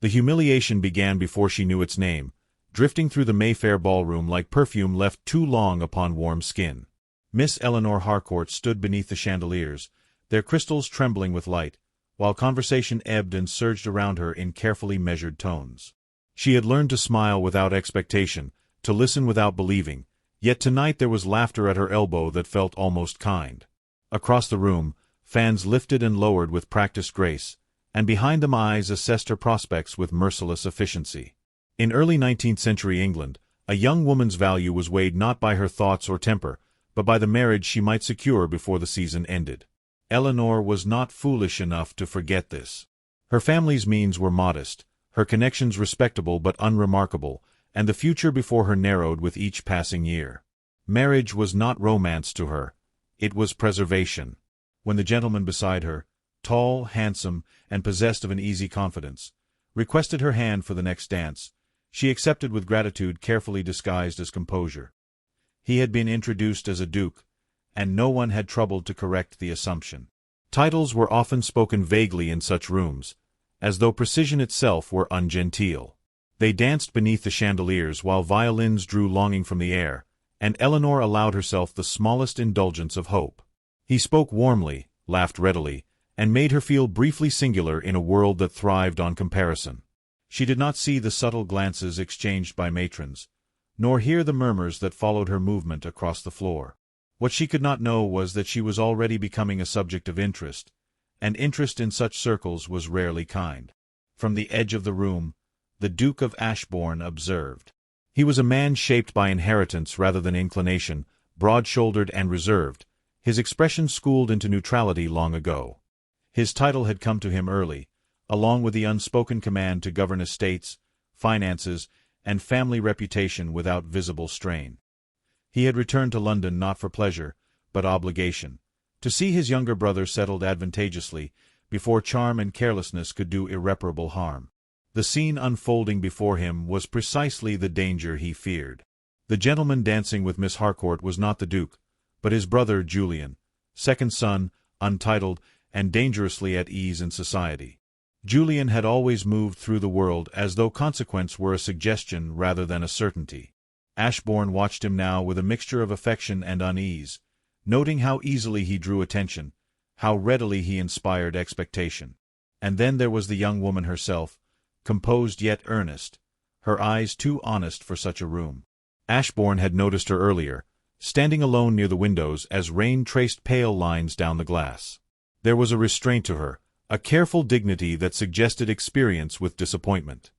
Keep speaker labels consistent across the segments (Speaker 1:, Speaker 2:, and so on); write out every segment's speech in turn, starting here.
Speaker 1: The humiliation began before she knew its name, drifting through the Mayfair ballroom like perfume left too long upon warm skin. Miss Eleanor Harcourt stood beneath the chandeliers, their crystals trembling with light, while conversation ebbed and surged around her in carefully measured tones. She had learned to smile without expectation, to listen without believing, yet tonight there was laughter at her elbow that felt almost kind. Across the room, fans lifted and lowered with practiced grace, and behind them eyes assessed her prospects with merciless efficiency. In early 19th century England, a young woman's value was weighed not by her thoughts or temper, but by the marriage she might secure before the season ended. Eleanor was not foolish enough to forget this. Her family's means were modest, her connections respectable but unremarkable, and the future before her narrowed with each passing year. Marriage was not romance to her, it was preservation. When the gentleman beside her, tall, handsome, and possessed of an easy confidence, requested her hand for the next dance, she accepted with gratitude carefully disguised as composure. He had been introduced as a duke, and no one had troubled to correct the assumption. Titles were often spoken vaguely in such rooms, as though precision itself were ungenteel. They danced beneath the chandeliers while violins drew longing from the air, and Eleanor allowed herself the smallest indulgence of hope. He spoke warmly, laughed readily, and made her feel briefly singular in a world that thrived on comparison. She did not see the subtle glances exchanged by matrons, nor hear the murmurs that followed her movement across the floor. What she could not know was that she was already becoming a subject of interest, and interest in such circles was rarely kind. From the edge of the room, the Duke of Ashbourne observed. He was a man shaped by inheritance rather than inclination, broad-shouldered and reserved, his expression schooled into neutrality long ago. His title had come to him early, along with the unspoken command to govern estates, finances, and family reputation without visible strain. He had returned to London not for pleasure, but obligation, to see his younger brother settled advantageously before charm and carelessness could do irreparable harm. The scene unfolding before him was precisely the danger he feared. The gentleman dancing with Miss Harcourt was not the Duke, but his brother Julian, second son, untitled, and dangerously at ease in society. Julian had always moved through the world as though consequence were a suggestion rather than a certainty. Ashbourne watched him now with a mixture of affection and unease, noting how easily he drew attention, how readily he inspired expectation. And then there was the young woman herself, composed yet earnest, her eyes too honest for such a room. Ashbourne had noticed her earlier, standing alone near the windows as rain traced pale lines down the glass. There was a restraint to her, a careful dignity that suggested experience with disappointment.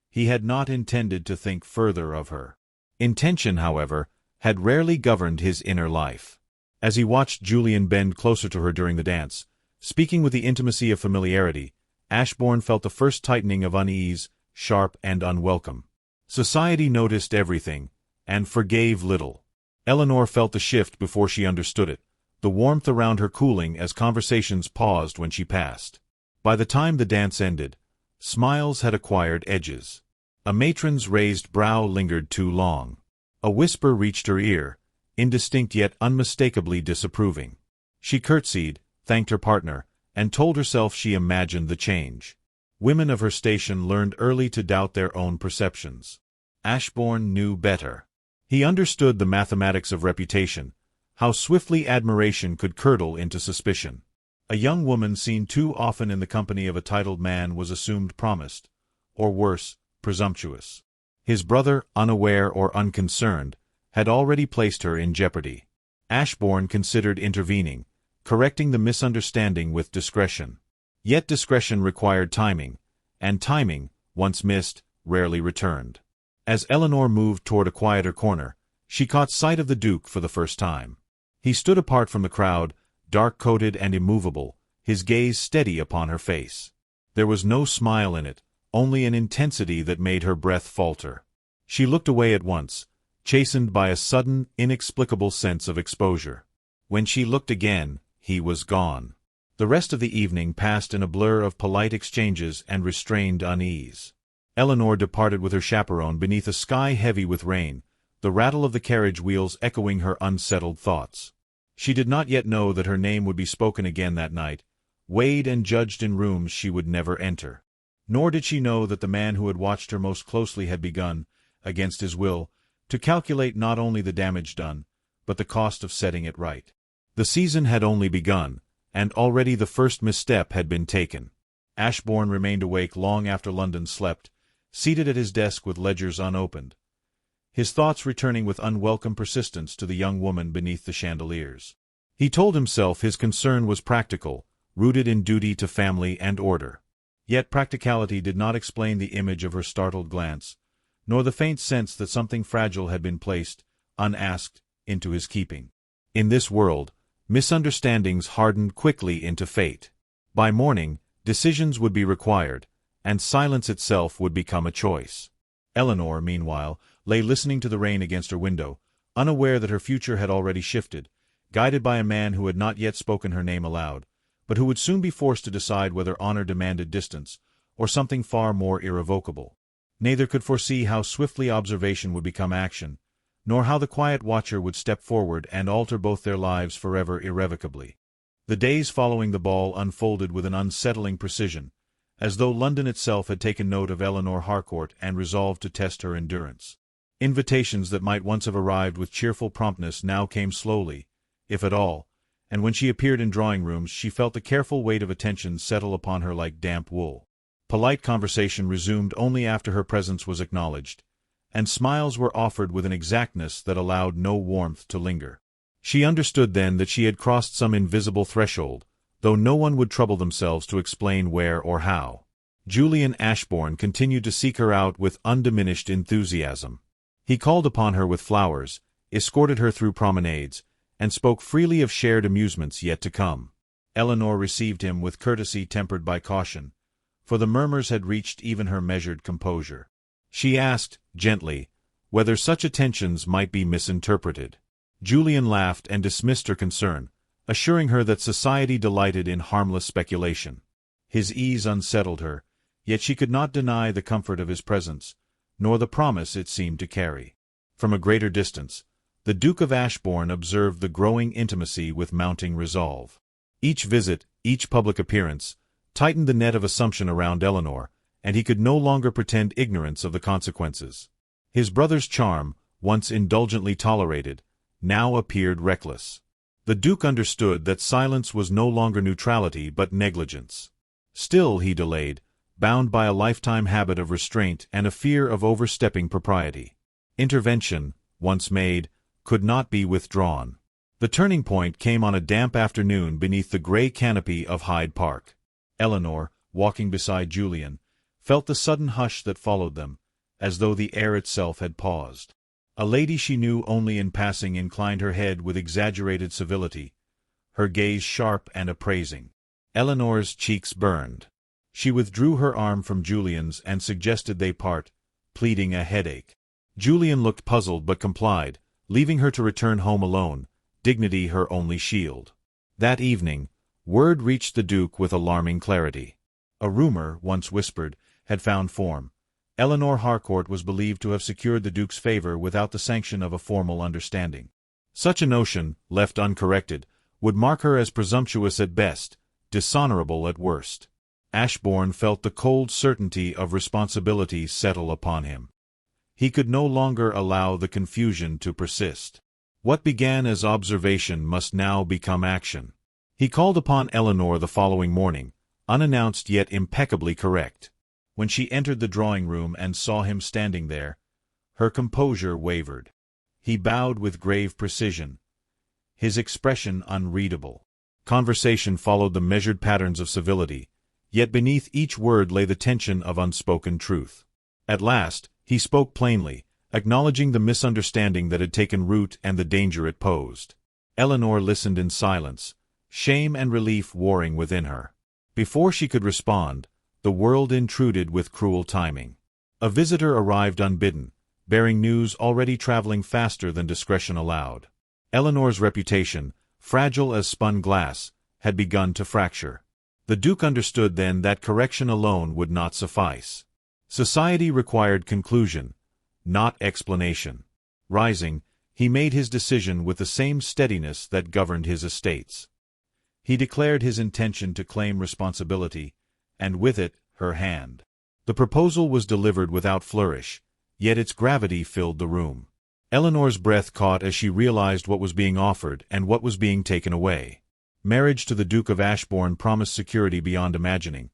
Speaker 1: He had not intended to think further of her. Intention, however, had rarely governed his inner life. As he watched Julian bend closer to her during the dance, speaking with the intimacy of familiarity, Ashbourne felt the first tightening of unease, sharp and unwelcome. Society noticed everything, and forgave little. Eleanor felt the shift before she understood it, the warmth around her cooling as conversations paused when she passed. By the time the dance ended, smiles had acquired edges. A matron's raised brow lingered too long. A whisper reached her ear, indistinct yet unmistakably disapproving. She curtsied, thanked her partner, and told herself she imagined the change. Women of her station learned early to doubt their own perceptions. Ashbourne knew better. He understood the mathematics of reputation, how swiftly admiration could curdle into suspicion. A young woman seen too often in the company of a titled man was assumed promised, or worse, presumptuous. His brother, unaware or unconcerned, had already placed her in jeopardy. Ashbourne considered intervening, correcting the misunderstanding with discretion. Yet discretion required timing, and timing, once missed, rarely returned. As Eleanor moved toward a quieter corner, she caught sight of the Duke for the first time. He stood apart from the crowd, dark-coated and immovable, his gaze steady upon her face. There was no smile in it, only an intensity that made her breath falter. She looked away at once, chastened by a sudden, inexplicable sense of exposure. When she looked again, he was gone. The rest of the evening passed in a blur of polite exchanges and restrained unease. Eleanor departed with her chaperone beneath a sky heavy with rain, the rattle of the carriage wheels echoing her unsettled thoughts. She did not yet know that her name would be spoken again that night, weighed and judged in rooms she would never enter. Nor did she know that the man who had watched her most closely had begun, against his will, to calculate not only the damage done, but the cost of setting it right. The season had only begun, and already the first misstep had been taken. Ashbourne remained awake long after London slept, seated at his desk with ledgers unopened, his thoughts returning with unwelcome persistence to the young woman beneath the chandeliers. He told himself his concern was practical, rooted in duty to family and order. Yet practicality did not explain the image of her startled glance, nor the faint sense that something fragile had been placed, unasked, into his keeping. In this world, misunderstandings hardened quickly into fate. By morning, decisions would be required, and silence itself would become a choice. Eleanor, meanwhile, lay listening to the rain against her window, unaware that her future had already shifted, guided by a man who had not yet spoken her name aloud, but who would soon be forced to decide whether honor demanded distance, or something far more irrevocable. Neither could foresee how swiftly observation would become action, nor how the quiet watcher would step forward and alter both their lives forever irrevocably. The days following the ball unfolded with an unsettling precision, as though London itself had taken note of Eleanor Harcourt and resolved to test her endurance. Invitations that might once have arrived with cheerful promptness now came slowly, if at all, and when she appeared in drawing-rooms she felt the careful weight of attention settle upon her like damp wool. Polite conversation resumed only after her presence was acknowledged, and smiles were offered with an exactness that allowed no warmth to linger. She understood then that she had crossed some invisible threshold, though no one would trouble themselves to explain where or how. Julian Ashbourne continued to seek her out with undiminished enthusiasm. He called upon her with flowers, escorted her through promenades, and spoke freely of shared amusements yet to come. Eleanor received him with courtesy tempered by caution, for the murmurs had reached even her measured composure. She asked, gently, whether such attentions might be misinterpreted. Julian laughed and dismissed her concern, assuring her that society delighted in harmless speculation. His ease unsettled her, yet she could not deny the comfort of his presence, nor the promise it seemed to carry. From a greater distance, the Duke of Ashbourne observed the growing intimacy with mounting resolve. Each visit, each public appearance, tightened the net of assumption around Eleanor, and he could no longer pretend ignorance of the consequences. His brother's charm, once indulgently tolerated, now appeared reckless. The Duke understood that silence was no longer neutrality but negligence. Still he delayed, bound by a lifetime habit of restraint and a fear of overstepping propriety. Intervention, once made, could not be withdrawn. The turning point came on a damp afternoon beneath the gray canopy of Hyde Park. Eleanor, walking beside Julian, felt the sudden hush that followed them, as though the air itself had paused. A lady she knew only in passing inclined her head with exaggerated civility, her gaze sharp and appraising. Eleanor's cheeks burned. She withdrew her arm from Julian's and suggested they part, pleading a headache. Julian looked puzzled but complied, leaving her to return home alone, dignity her only shield. That evening, word reached the Duke with alarming clarity. A rumor, once whispered, had found form. Eleanor Harcourt was believed to have secured the Duke's favor without the sanction of a formal understanding. Such a notion, left uncorrected, would mark her as presumptuous at best, dishonorable at worst. Ashbourne felt the cold certainty of responsibility settle upon him. He could no longer allow the confusion to persist. What began as observation must now become action. He called upon Eleanor the following morning, unannounced yet impeccably correct. When she entered the drawing-room and saw him standing there, her composure wavered. He bowed with grave precision, his expression unreadable. Conversation followed the measured patterns of civility, yet beneath each word lay the tension of unspoken truth. At last, he spoke plainly, acknowledging the misunderstanding that had taken root and the danger it posed. Eleanor listened in silence, shame and relief warring within her. Before she could respond, the world intruded with cruel timing. A visitor arrived unbidden, bearing news already traveling faster than discretion allowed. Eleanor's reputation, fragile as spun glass, had begun to fracture. The Duke understood then that correction alone would not suffice. Society required conclusion, not explanation. Rising, he made his decision with the same steadiness that governed his estates. He declared his intention to claim responsibility, and with it, her hand. The proposal was delivered without flourish, yet its gravity filled the room. Eleanor's breath caught as she realized what was being offered and what was being taken away. Marriage to the Duke of Ashbourne promised security beyond imagining,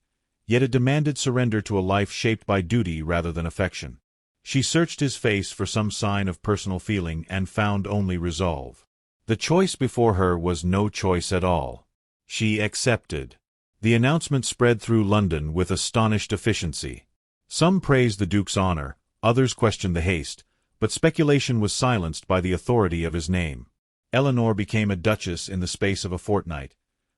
Speaker 1: yet it demanded surrender to a life shaped by duty rather than affection. She searched his face for some sign of personal feeling and found only resolve. The choice before her was no choice at all. She accepted. The announcement spread through London with astonished efficiency. Some praised the Duke's honor, others questioned the haste, but speculation was silenced by the authority of his name. Eleanor became a duchess in the space of a fortnight,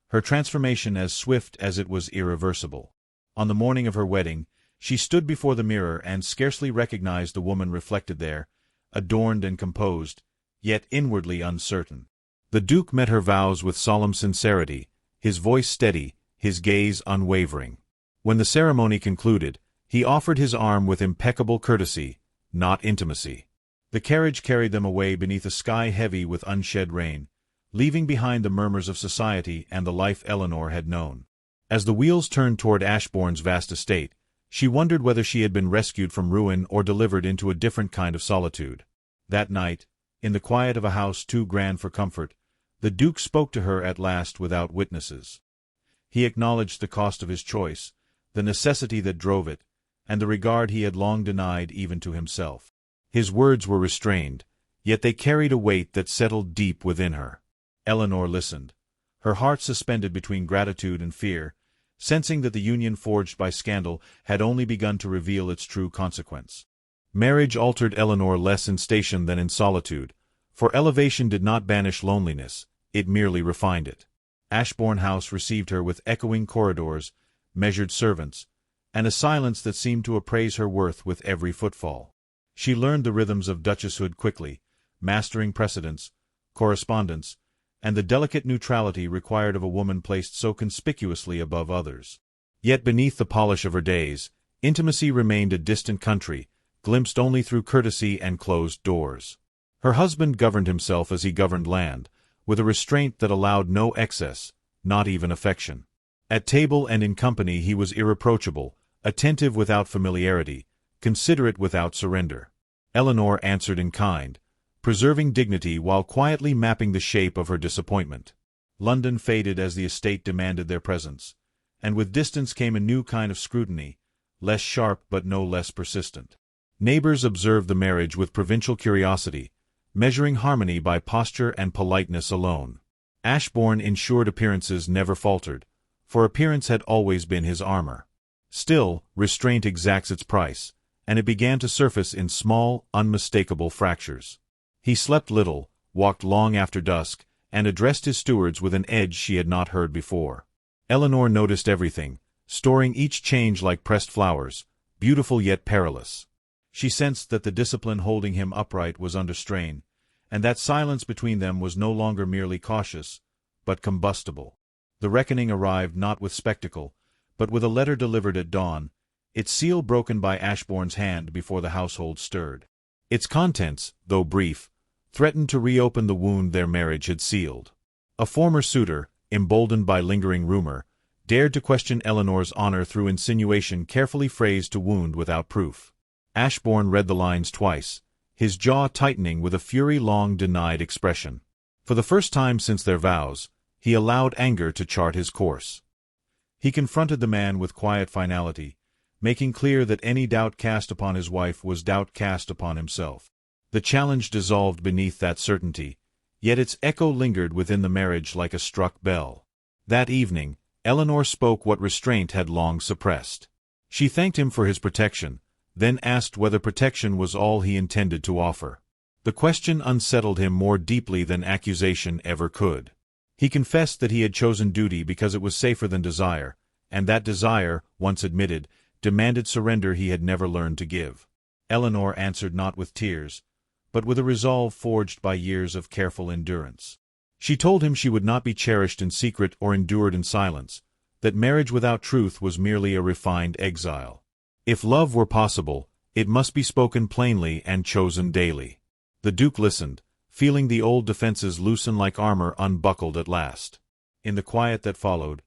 Speaker 1: her transformation as swift as it was irreversible. On the morning of her wedding, she stood before the mirror and scarcely recognized the woman reflected there, adorned and composed, yet inwardly uncertain. The Duke met her vows with solemn sincerity, his voice steady, his gaze unwavering. When the ceremony concluded, he offered his arm with impeccable courtesy, not intimacy. The carriage carried them away beneath a sky heavy with unshed rain, leaving behind the murmurs of society and the life Eleanor had known. As the wheels turned toward Ashbourne's vast estate, she wondered whether she had been rescued from ruin or delivered into a different kind of solitude. That night, in the quiet of a house too grand for comfort, the Duke spoke to her at last without witnesses. He acknowledged the cost of his choice, the necessity that drove it, and the regard he had long denied even to himself. His words were restrained, yet they carried a weight that settled deep within her. Eleanor listened, her heart suspended between gratitude and fear, sensing that the union forged by scandal had only begun to reveal its true consequence. Marriage altered Eleanor less in station than in solitude, for elevation did not banish loneliness, it merely refined it. Ashbourne House received her with echoing corridors, measured servants, and a silence that seemed to appraise her worth with every footfall. She learned the rhythms of duchesshood quickly, mastering precedence, correspondence, and the delicate neutrality required of a woman placed so conspicuously above others. Yet beneath the polish of her days, intimacy remained a distant country, glimpsed only through courtesy and closed doors. Her husband governed himself as he governed land, with a restraint that allowed no excess, not even affection. At table and in company he was irreproachable, attentive without familiarity, considerate without surrender. Eleanor answered in kind, preserving dignity while quietly mapping the shape of her disappointment. London faded as the estate demanded their presence, and with distance came a new kind of scrutiny, less sharp but no less persistent. Neighbors observed the marriage with provincial curiosity, measuring harmony by posture and politeness alone. Ashbourne ensured appearances never faltered, for appearance had always been his armor. Still, restraint exacts its price, and it began to surface in small, unmistakable fractures. He slept little, walked long after dusk, and addressed his stewards with an edge she had not heard before. Eleanor noticed everything, storing each change like pressed flowers, beautiful yet perilous. She sensed that the discipline holding him upright was under strain, and that silence between them was no longer merely cautious, but combustible. The reckoning arrived not with spectacle, but with a letter delivered at dawn, its seal broken by Ashbourne's hand before the household stirred. Its contents, though brief, threatened to reopen the wound their marriage had sealed. A former suitor, emboldened by lingering rumor, dared to question Eleanor's honor through insinuation carefully phrased to wound without proof. Ashbourne read the lines twice, his jaw tightening with a fury long denied expression. For the first time since their vows, he allowed anger to chart his course. He confronted the man with quiet finality, making clear that any doubt cast upon his wife was doubt cast upon himself. The challenge dissolved beneath that certainty, yet its echo lingered within the marriage like a struck bell. That evening, Eleanor spoke what restraint had long suppressed. She thanked him for his protection, then asked whether protection was all he intended to offer. The question unsettled him more deeply than accusation ever could. He confessed that he had chosen duty because it was safer than desire, and that desire, once admitted, demanded surrender he had never learned to give. Eleanor answered not with tears, but with a resolve forged by years of careful endurance. She told him she would not be cherished in secret or endured in silence, that marriage without truth was merely a refined exile. If love were possible, it must be spoken plainly and chosen daily. The Duke listened, feeling the old defenses loosen like armor unbuckled at last. In the quiet that followed,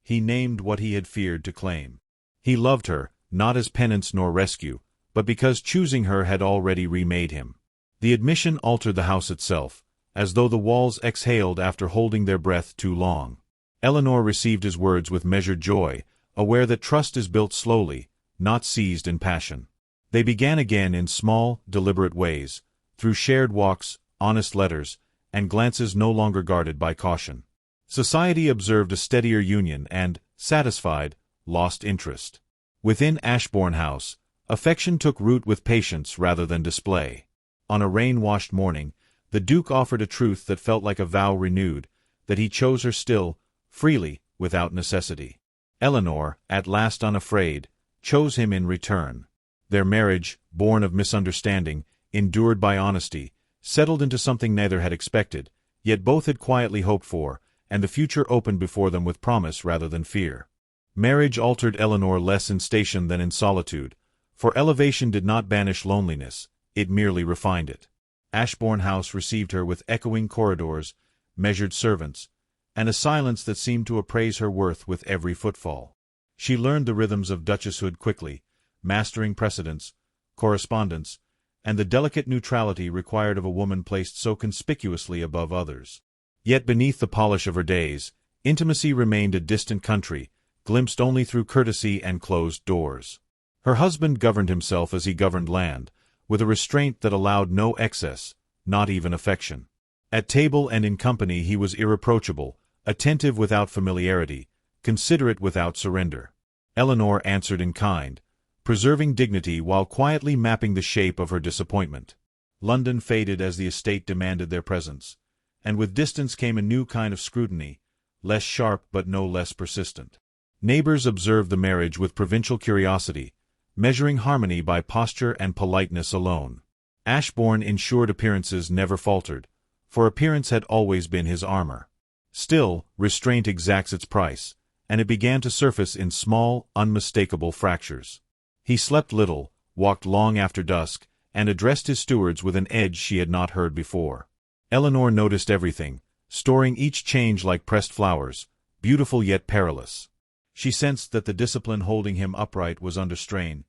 Speaker 1: he named what he had feared to claim. He loved her, not as penance nor rescue, but because choosing her had already remade him. The admission altered the house itself, as though the walls exhaled after holding their breath too long. Eleanor received his words with measured joy, aware that trust is built slowly, not seized in passion. They began again in small, deliberate ways, through shared walks, honest letters, and glances no longer guarded by caution. Society observed a steadier union and, satisfied, lost interest. Within Ashbourne House, affection took root with patience rather than display. On a rain-washed morning, the Duke offered a truth that felt like a vow renewed, that he chose her still, freely, without necessity. Eleanor, at last unafraid, chose him in return. Their marriage, born of misunderstanding, endured by honesty, settled into something neither had expected, yet both had quietly hoped for, and the future opened before them with promise rather than fear. Marriage altered Eleanor less in station than in solitude, for elevation did not banish loneliness, it merely refined it. Ashbourne House received her with echoing corridors, measured servants, and a silence that seemed to appraise her worth with every footfall. She learned the rhythms of duchesshood quickly, mastering precedence, correspondence, and the delicate neutrality required of a woman placed so conspicuously above others. Yet beneath the polish of her days, intimacy remained a distant country, glimpsed only through courtesy and closed doors. Her husband governed himself as he governed land, with a restraint that allowed no excess, not even affection. At table and in company he was irreproachable, attentive without familiarity, considerate without surrender. Eleanor answered in kind, preserving dignity while quietly mapping the shape of her disappointment. London faded as the estate demanded their presence, and with distance came a new kind of scrutiny, less sharp but no less persistent. Neighbors observed the marriage with provincial curiosity, measuring harmony by posture and politeness alone. Ashbourne ensured appearances never faltered, for appearance had always been his armor. Still, restraint exacts its price, and it began to surface in small, unmistakable fractures. He slept little, walked long after dusk, and addressed his stewards with an edge she had not heard before. Eleanor noticed everything, storing each change like pressed flowers, beautiful yet perilous. She sensed that the discipline holding him upright was under strain,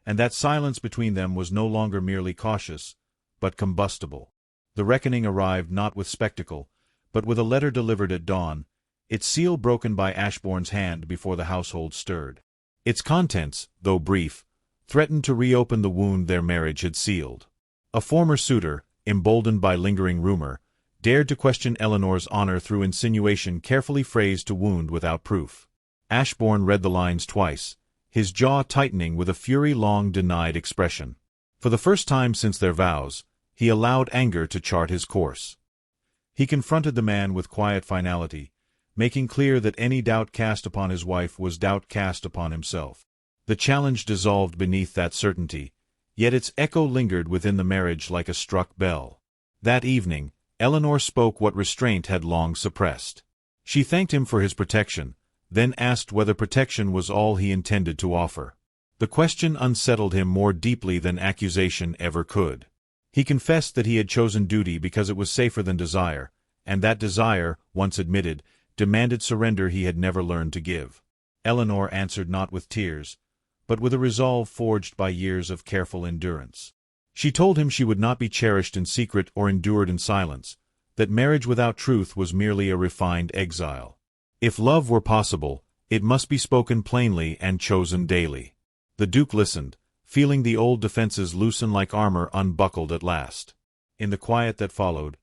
Speaker 1: and that silence between them was no longer merely cautious, but combustible. The reckoning arrived not with spectacle, but with a letter delivered at dawn, its seal broken by Ashbourne's hand before the household stirred. Its contents, though brief, threatened to reopen the wound their marriage had sealed. A former suitor, emboldened by lingering rumor, dared to question Eleanor's honor through insinuation carefully phrased to wound without proof. Ashbourne read the lines twice, his jaw tightening with a fury long denied expression. For the first time since their vows, he allowed anger to chart his course. He confronted the man with quiet finality, making clear that any doubt cast upon his wife was doubt cast upon himself. The challenge dissolved beneath that certainty, yet its echo lingered within the marriage like a struck bell. That evening, Eleanor spoke what restraint had long suppressed. She thanked him for his protection, then asked whether protection was all he intended to offer. The question unsettled him more deeply than accusation ever could. He confessed that he had chosen duty because it was safer than desire, and that desire, once admitted, demanded surrender he had never learned to give. Eleanor answered not with tears, but with a resolve forged by years of careful endurance. She told him she would not be cherished in secret or endured in silence, that marriage without truth was merely a refined exile. If love were possible, it must be spoken plainly and chosen daily. The Duke listened, feeling the old defenses loosen like armor unbuckled at last. In the quiet that followed,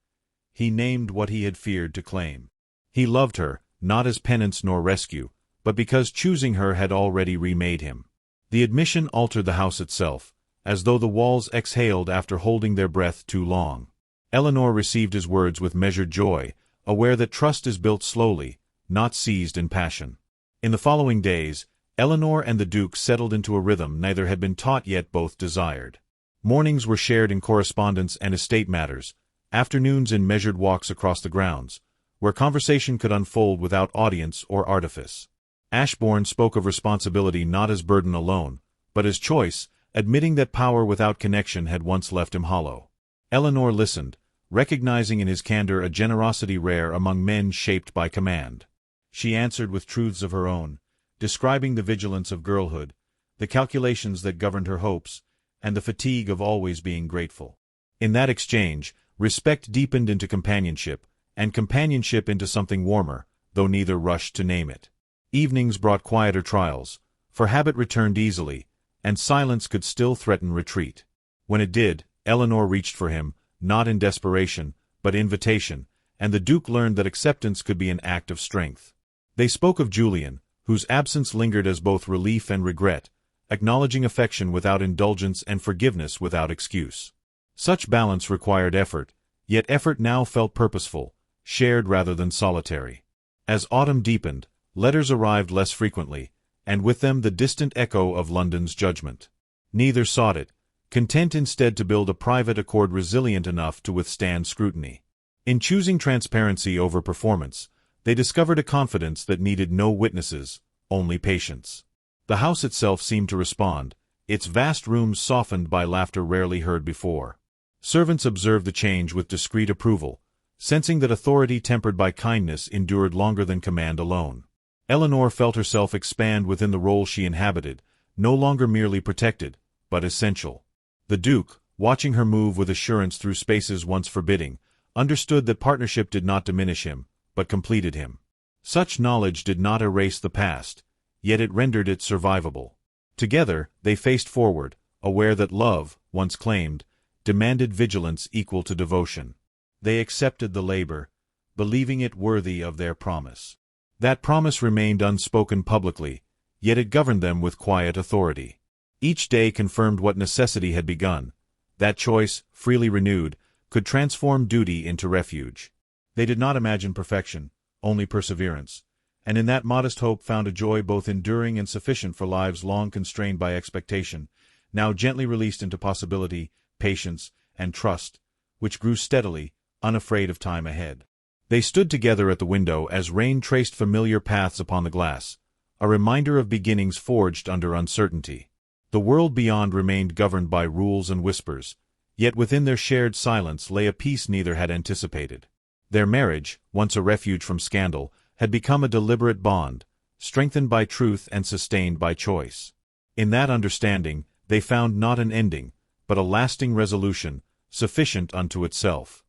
Speaker 1: he named what he had feared to claim. He loved her, not as penance nor rescue, but because choosing her had already remade him. The admission altered the house itself, as though the walls exhaled after holding their breath too long. Eleanor received his words with measured joy, aware that trust is built slowly, not seized in passion. In the following days, Eleanor and the Duke settled into a rhythm neither had been taught yet both desired. Mornings were shared in correspondence and estate matters, afternoons in measured walks across the grounds, where conversation could unfold without audience or artifice. Ashbourne spoke of responsibility not as burden alone, but as choice, admitting that power without connection had once left him hollow. Eleanor listened, recognizing in his candor a generosity rare among men shaped by command. She answered with truths of her own, describing the vigilance of girlhood, the calculations that governed her hopes, and the fatigue of always being grateful. In that exchange, respect deepened into companionship, and companionship into something warmer, though neither rushed to name it. Evenings brought quieter trials, for habit returned easily, and silence could still threaten retreat. When it did, Eleanor reached for him, not in desperation, but invitation, and the Duke learned that acceptance could be an act of strength. They spoke of Julian, whose absence lingered as both relief and regret, acknowledging affection without indulgence and forgiveness without excuse. Such balance required effort, yet effort now felt purposeful, shared rather than solitary. As autumn deepened, letters arrived less frequently, and with them the distant echo of London's judgment. Neither sought it, content instead to build a private accord resilient enough to withstand scrutiny. In choosing transparency over performance, they discovered a confidence that needed no witnesses, only patience. The house itself seemed to respond, its vast rooms softened by laughter rarely heard before. Servants observed the change with discreet approval, sensing that authority tempered by kindness endured longer than command alone. Eleanor felt herself expand within the role she inhabited, no longer merely protected, but essential. The Duke, watching her move with assurance through spaces once forbidding, understood that partnership did not diminish him, but completed him. Such knowledge did not erase the past, yet it rendered it survivable. Together, they faced forward, aware that love, once claimed, demanded vigilance equal to devotion. They accepted the labor, believing it worthy of their promise. That promise remained unspoken publicly, yet it governed them with quiet authority. Each day confirmed what necessity had begun. That choice, freely renewed, could transform duty into refuge. They did not imagine perfection, only perseverance, and in that modest hope found a joy both enduring and sufficient for lives long constrained by expectation, now gently released into possibility, patience, and trust, which grew steadily, unafraid of time ahead. They stood together at the window as rain traced familiar paths upon the glass, a reminder of beginnings forged under uncertainty. The world beyond remained governed by rules and whispers, yet within their shared silence lay a peace neither had anticipated. Their marriage, once a refuge from scandal, had become a deliberate bond, strengthened by truth and sustained by choice. In that understanding, they found not an ending, but a lasting resolution, sufficient unto itself.